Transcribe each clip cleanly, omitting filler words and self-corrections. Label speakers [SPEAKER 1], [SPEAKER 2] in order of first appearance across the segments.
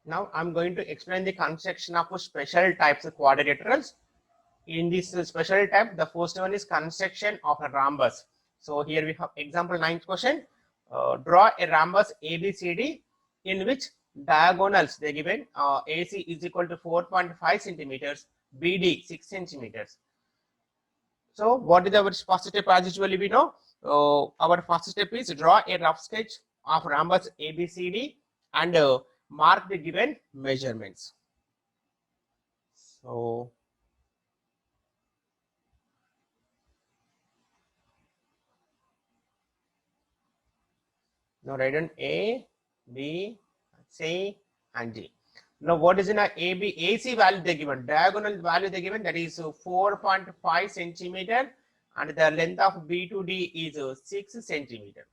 [SPEAKER 1] Now I'm going to explain the construction of special types of quadrilaterals. In this special type, the first one is construction of a rhombus. So here we have example 9th question. Draw a rhombus ABCD in which diagonals they given AC is equal to 4.5 centimeters, BD 6 centimeters. So what is our first step? As usually we know, our first step is draw a rough sketch of rhombus ABCD and mark the given measurements. So now write down A, B, C, and D. Now what is in a AB AC value they given? Diagonal value they given, that is 4.5 centimeter, and the length of B to D is 6 centimeter.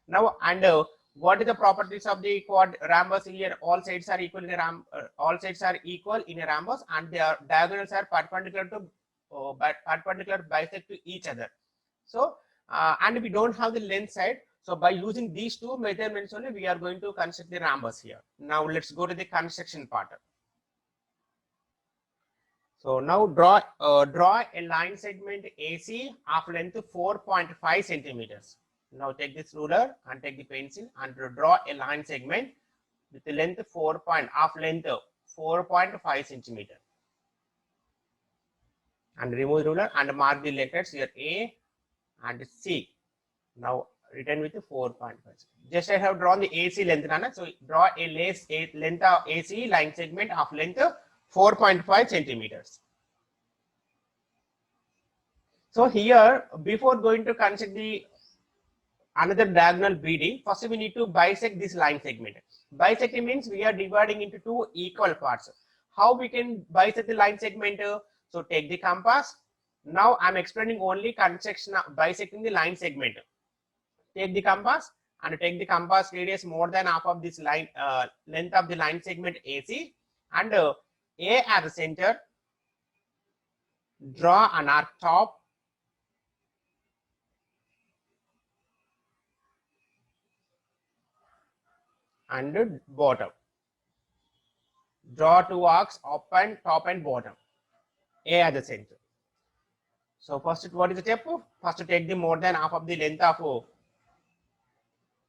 [SPEAKER 1] Now and what is the properties of the quad rhombus here? All sides are equal in a all sides are equal in a rhombus, and their diagonals are perpendicular to perpendicular bisect to each other. So and we don't have the length side. So by using these two measurements only, we are going to construct the rhombus here. Now let's go to the construction part. So now draw a line segment AC of length 4.5 centimeters. Now take this ruler and take the pencil and draw a line segment with the length 4.5 centimeter. And remove the ruler and mark the letters here A and C. Now written with 4.5. Just I have drawn the AC length, Nana. So draw a length of AC line segment of length 4.5 centimeters. So here, before going to construct the another diagonal BD, first we need to bisect this line segment. Bisecting means we are dividing into two equal parts. How we can bisect the line segment? So take the compass. Now I'm explaining only construction of bisecting the line segment. Take the compass and take the compass radius more than half of this line length of the line segment AC, and A as the center. Draw an arc top and bottom. Draw two arcs up and top and bottom. A at the center. So first, what is the step? First, to take the more than half of the length of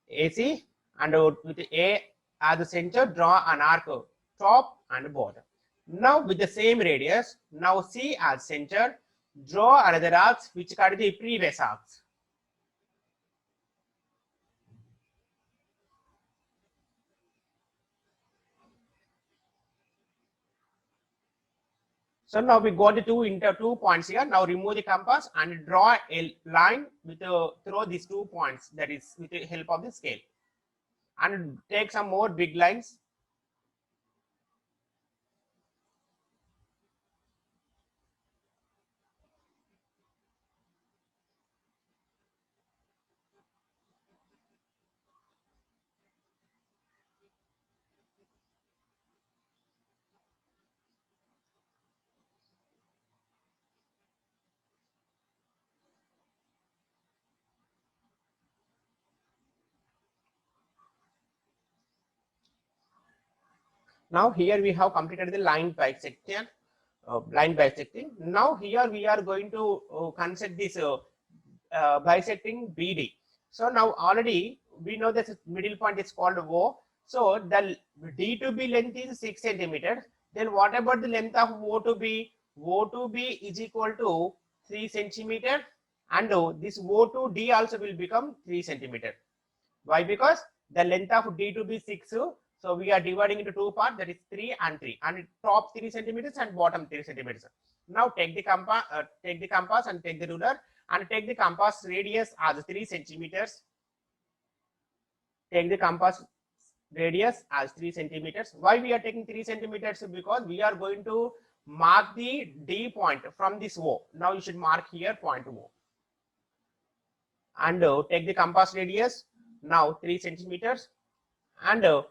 [SPEAKER 1] AC and with A as the center, draw an arc top and bottom. Now with the same radius, now C as center, draw another arcs which cut the previous arcs. So now we got the two points here. Now remove the compass and draw a line with through these 2 points, that is with the help of the scale. And take some more big lines. Now here we have completed the line bisection. Now here we are going to construct this bisecting BD. So now already we know that middle point is called O. So the D to B length is 6 centimeters. Then what about the length of O to B? O to B is equal to 3 centimeter, and this O to D also will become 3 centimeter. Why? Because the length of D to be 6. So we are dividing into two parts, that is 3 and 3, and top 3 centimeters and bottom 3 centimeters. Now take the compass and take the ruler and take the compass radius as 3 centimeters. Take the compass radius as 3 centimeters. Why we are taking 3 centimeters? Because we are going to mark the D point from this O. Now you should mark here point O. And take the compass radius, now 3 centimeters, and O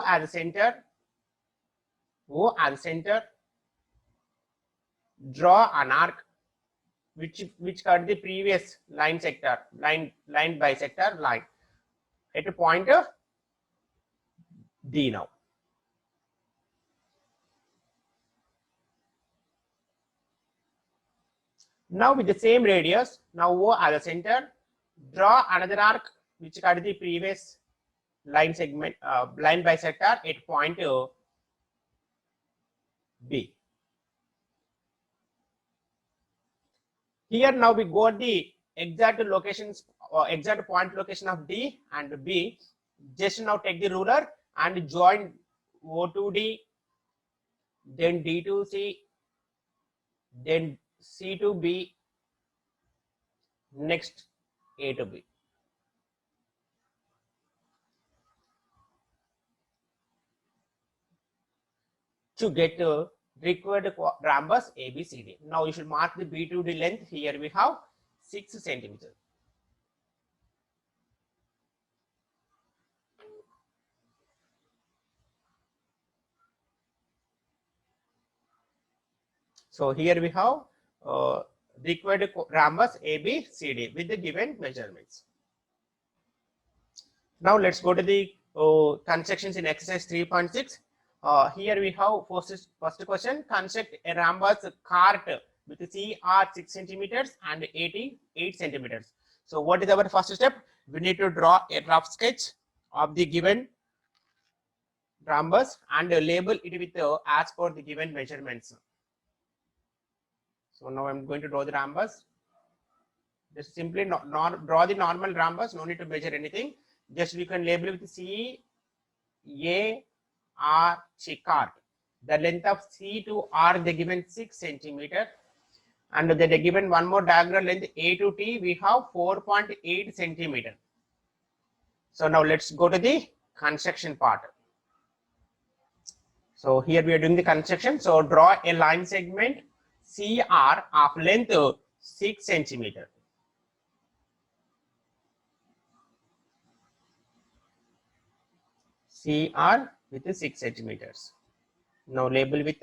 [SPEAKER 1] as the center. O as the center. Draw an arc which cut the previous line bisector line at a point D now. Now with the same radius, now O as a center, draw another arc which cut the previous line segment, line bisector at point B. Here now we got the exact locations or exact point location of D and B. Just now take the ruler and join O to D, then D to C, then C to B, next A to B. To get required rhombus ABCD. Now you should mark the B2D length. Here we have 6 centimeters. So here we have required rhombus ABCD with the given measurements. Now let's go to the constructions in exercise 3.6. Here we have first question, construct a rhombus cart with CR 6 centimeters and 88 centimeters. So what is our first step? We need to draw a rough sketch of the given rhombus and label it with as per the given measurements. So now I'm going to draw the rhombus. Just simply draw the normal rhombus, no need to measure anything. Just we can label it with C, A, R, cart. The length of C to R they given 6 centimeter, and they given one more diagonal length A to T. We have 4.8 centimeter. So now let's go to the construction part. So here we are doing the construction. So draw a line segment CR of length 6 centimeter. CR with 6 centimeters. Now label with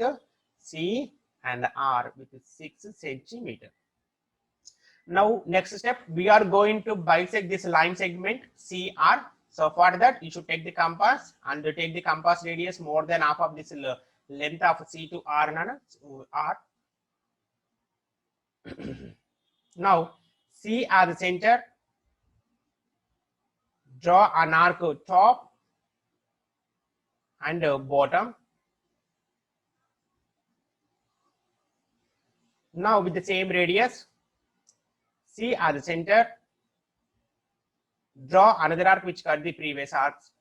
[SPEAKER 1] C and R with 6 centimeter. Now next step, we are going to bisect this line segment CR. So for that, you should take the compass and take the compass radius more than half of this length of C to R. Now C as the center, draw an arc top and bottom. Now with the same radius, C as the center, draw another arc which cut the previous arcs.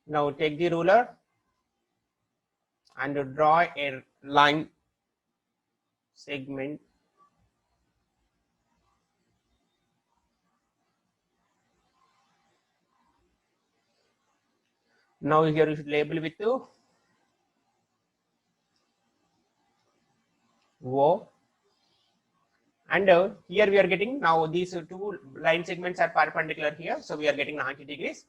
[SPEAKER 1] Now take the ruler and draw a line segment. Now here you should label with O, and here we are getting, now these two line segments are perpendicular here, so we are getting 90 degrees.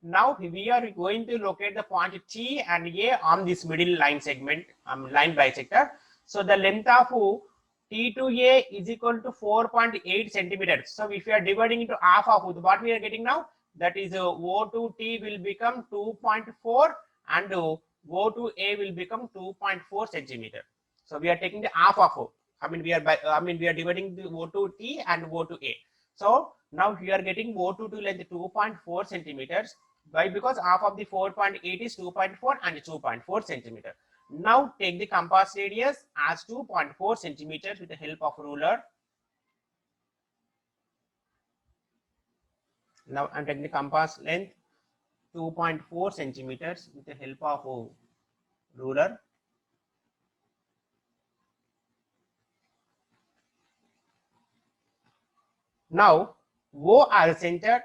[SPEAKER 1] Now we are going to locate the point T and A on this middle line segment, line bisector. So the length of T to A is equal to 4.8 centimeters. So if we are dividing into half of what we are getting now, that is O to T will become 2.4 and O to A will become 2.4 centimeter. So we are taking the half of we are dividing the O to T and O to A. So now we are getting O to length 2.4 centimeters. Why? Because half of the 4.8 is 2.4 and 2.4 centimeter. Now take the compass radius as 2.4 centimeters with the help of ruler. Now I'm taking the compass length 2.4 centimeters with the help of ruler. Now O as a center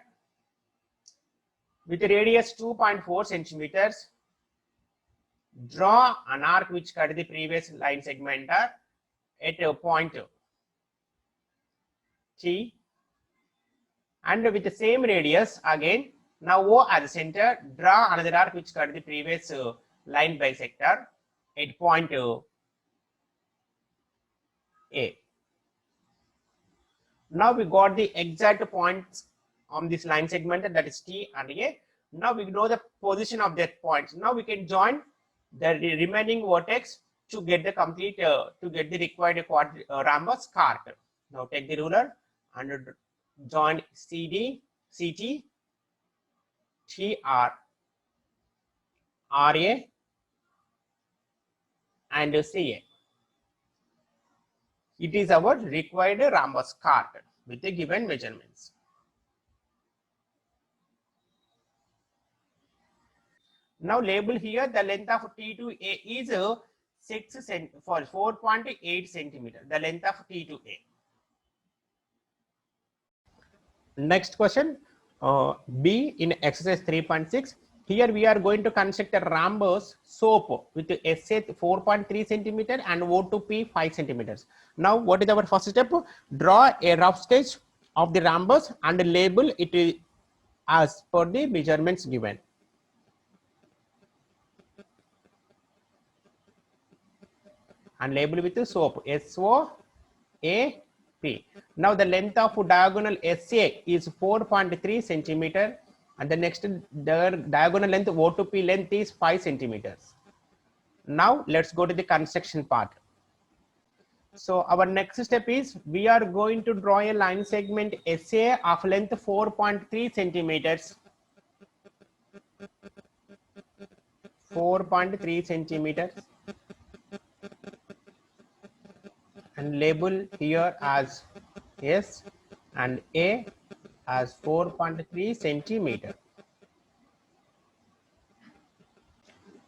[SPEAKER 1] with a radius 2.4 centimeters, draw an arc which cut the previous line segment at a point T, and with the same radius again, now O as a center, draw another arc which cut the previous line bisector at point A. Now we got the exact points on this line segment, that is T and A. Now we know the position of that points. Now we can join the remaining vertex to get the complete to get the required rhombus cart. Now take the ruler and join CD, CT, TR, RA and CA. It is our required rhombus cart with the given measurements. Now label here the length of T to A is 4.8 centimeter. The length of T to A. Next question, B in exercise 3.6. Here we are going to construct a rhombus SOAP with SA 4.3 centimeter and O2P 5 centimeters. Now what is our first step? Draw a rough sketch of the rhombus and label it as per the measurements given. And label with the SOAP, S-O-A-P. Now the length of diagonal SA is 4.3 centimeter and the next diagonal length O2P length is 5 centimeters. Now let's go to the construction part. So our next step is we are going to draw a line segment SA of length 4.3 centimeters. 4.3 centimeters. And label here as S and A as 4.3 centimeter.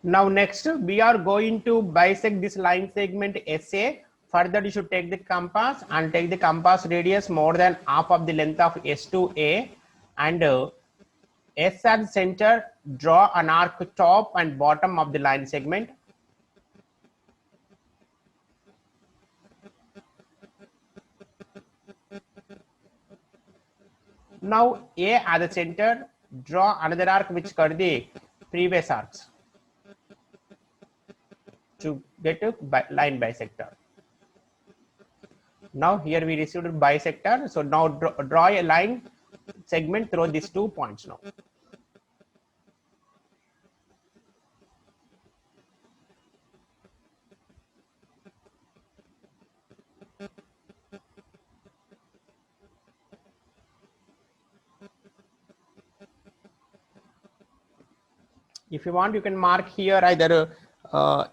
[SPEAKER 1] Now next we are going to bisect this line segment SA. Further you should take the compass and take the compass radius more than half of the length of S to A and S at center, draw an arc top and bottom of the line segment. Now A at the center, draw another arc which cut the previous arcs to get a line bisector. Now here we received a bisector. So now draw a line segment through these 2 points now. If you want, you can mark here either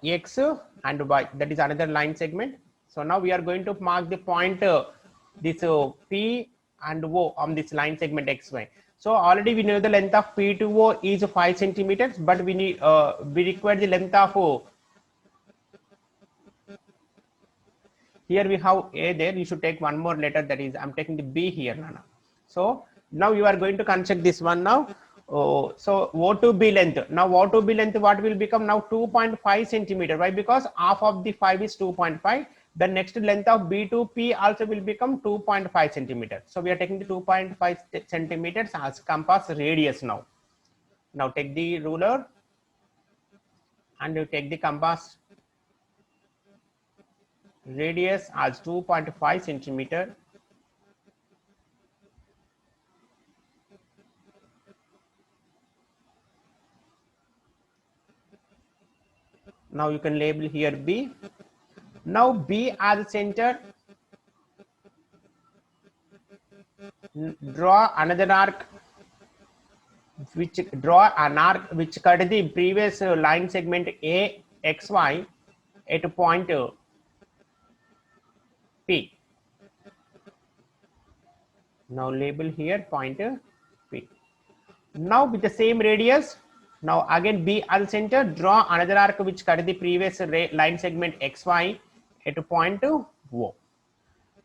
[SPEAKER 1] X and Y. That is another line segment. So now we are going to mark the point this P and O on this line segment XY. So already we know the length of P to O is 5 centimeters, but we need we require the length of O. Here we have A there. You should take one more letter, that is I'm taking the B here, Nana. So now you are going to construct this one now. Oh, so O2B length. Now O2B length what will become now 2.5 centimeter. Why? Because half of the 5 is 2.5. The next length of B to P also will become 2.5 centimeter. So we are taking the 2.5 centimeters as compass radius now. Now take the ruler and you take the compass radius as 2.5 centimeter. Now you can label here B. Now B as center, draw another arc which cut the previous line segment A XY at point P. Now label here point P. Now with the same radius, now again B as center, draw another arc which cut the previous line segment XY at point O.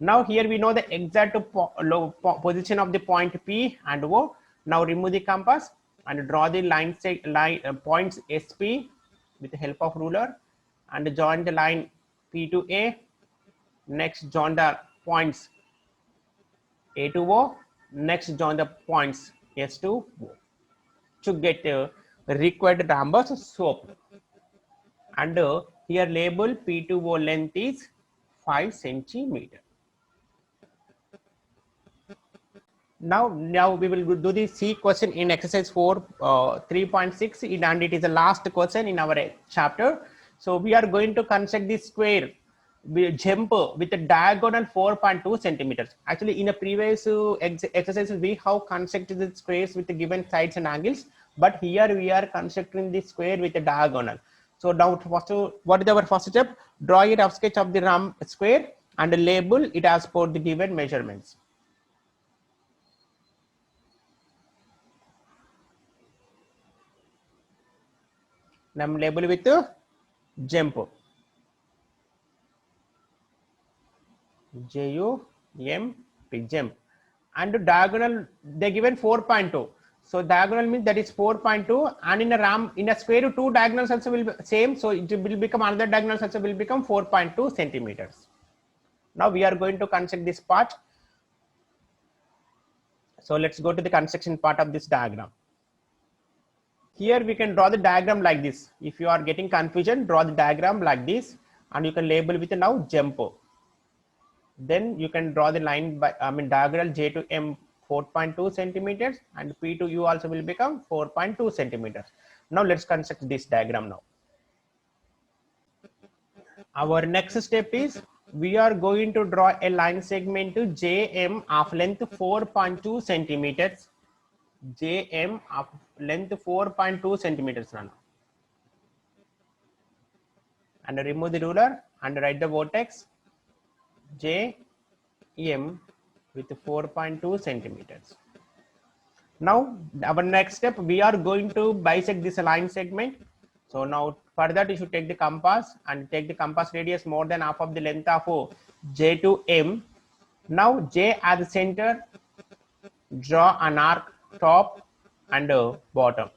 [SPEAKER 1] Now here we know the exact position of the point P and O. Now remove the compass and draw the points SP with the help of ruler and join the line P to A. Next join the points A to O. Next join the points S to O to get the required rhombus SOAP. And here label P to O length is 5 centimeter. Now we will do the C question in exercise 4 3.6 and it is the last question in our chapter. So we are going to construct this square jump with a diagonal 4.2 centimeters. Actually in a previous exercises we have constructed the squares with the given sides and angles, but here we are constructing the square with a diagonal. So now what is our first step? Draw a rough sketch of the round square and label it as per the given measurements. Now label with jump. J-U-M-P, jump. And diagonal, they given 4.2. So diagonal means that is 4.2, and in a square, two diagonals also will be same. So it will become another diagonal also will become 4.2 centimeters. Now we are going to construct this part. So let's go to the construction part of this diagram. Here we can draw the diagram like this. If you are getting confusion, draw the diagram like this, and you can label with now jump. Then you can draw the line by diagonal J to M 4.2 centimeters and P to U also will become 4.2 centimeters. Now let's construct this diagram now. Our next step is we are going to draw a line segment to JM of length 4.2 centimeters. JM of length 4.2 centimeters. And remove the ruler and write the vertex JM with 4.2 centimeters. Now our next step, we are going to bisect this line segment. So now for that you should take the compass and take the compass radius more than half of the length of J to M. Now J as the center, draw an arc top and bottom.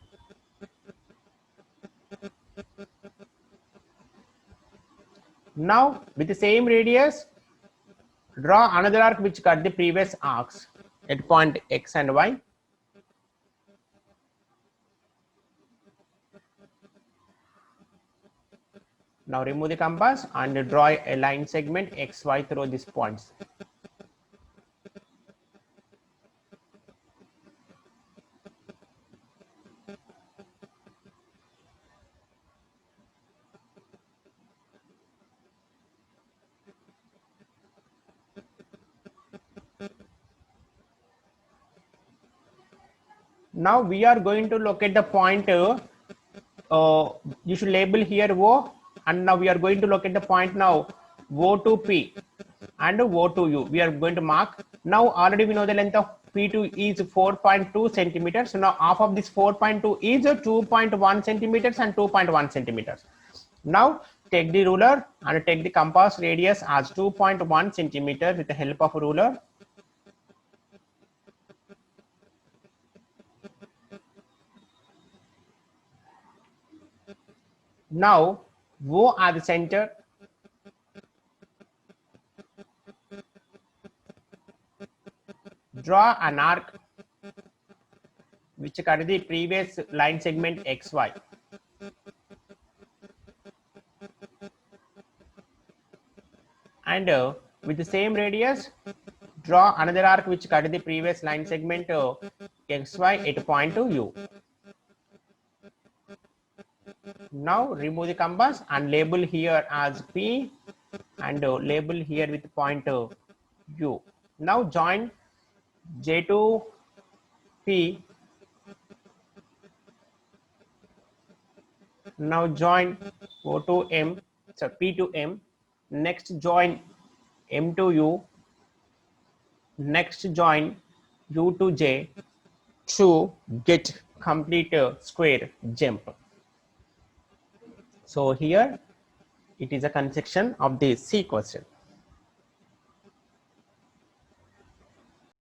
[SPEAKER 1] Now with the same radius, draw another arc which cut the previous arcs at point X and Y. Now remove the compass and draw a line segment XY through these points. Now we are going to locate the point. You should label here O, and now we are going to locate the point now O to P and O to U. We are going to mark. Now already we know the length of P2 is 4.2 centimeters. So now half of this 4.2 is 2.1 centimeters and 2.1 centimeters. Now take the ruler and take the compass radius as 2.1 centimeter with the help of a ruler. Now O at the center, draw an arc which cut the previous line segment XY. And with the same radius, draw another arc which cut the previous line segment XY at point to U. Now remove the compass and label here as P and label here with point U. Now join J to P. Now join O to M, so P to M. Next join M to U. Next join U to J to get complete square jump. So here it is a construction of the C question.